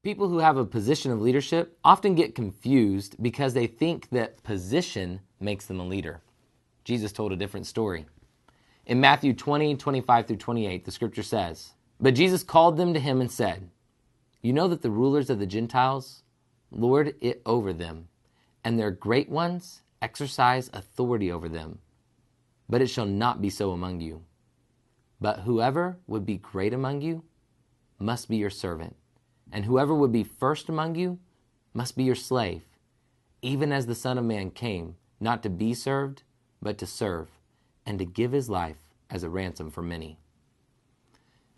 People who have a position of leadership often get confused because they think that position makes them a leader. Jesus told a different story. In Matthew 20:25 through 28, the scripture says, "But Jesus called them to him and said, 'You know that the rulers of the Gentiles lord it over them, and their great ones exercise authority over them. But it shall not be so among you. But whoever would be great among you must be your servant. And whoever would be first among you must be your slave, even as the Son of Man came, not to be served, but to serve, and to give his life as a ransom for many.'"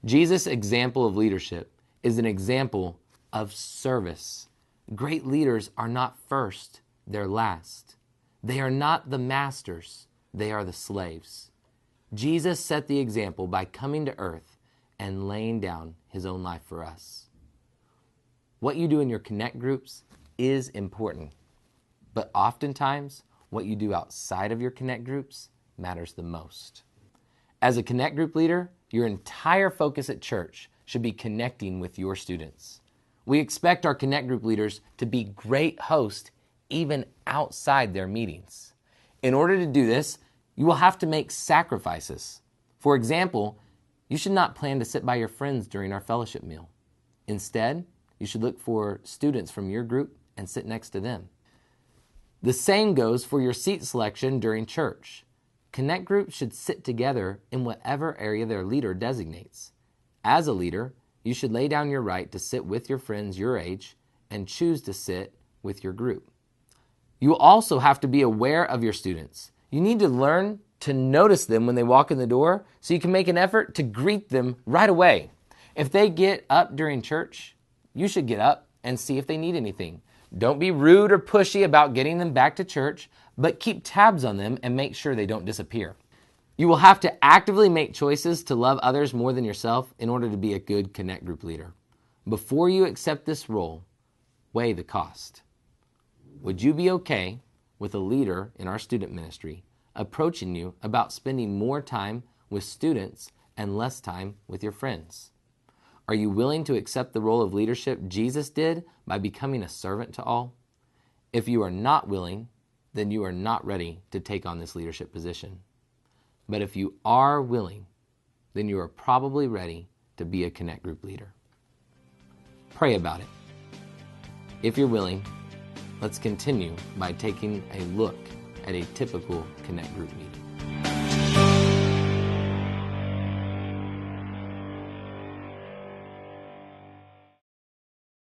Jesus' example of leadership is an example of service. Great leaders are not first, they're last. They are not the masters, they are the slaves. Jesus set the example by coming to earth and laying down his own life for us. What you do in your connect groups is important, but oftentimes what you do outside of your connect groups matters the most. As a connect group leader, your entire focus at church should be connecting with your students. We expect our connect group leaders to be great hosts even outside their meetings. In order to do this, you will have to make sacrifices. For example, you should not plan to sit by your friends during our fellowship meal. Instead, you should look for students from your group and sit next to them. The same goes for your seat selection during church. Connect groups should sit together in whatever area their leader designates. As a leader, you should lay down your right to sit with your friends your age and choose to sit with your group. You will also have to be aware of your students. You need to learn to notice them when they walk in the door so you can make an effort to greet them right away. If they get up during church, you should get up and see if they need anything. Don't be rude or pushy about getting them back to church, but keep tabs on them and make sure they don't disappear. You will have to actively make choices to love others more than yourself in order to be a good connect group leader. Before you accept this role, weigh the cost. Would you be okay with a leader in our student ministry approaching you about spending more time with students and less time with your friends? Are you willing to accept the role of leadership Jesus did by becoming a servant to all? If you are not willing, then you are not ready to take on this leadership position. But if you are willing, then you are probably ready to be a connect group leader. Pray about it. If you're willing, let's continue by taking a look at a typical connect group meeting.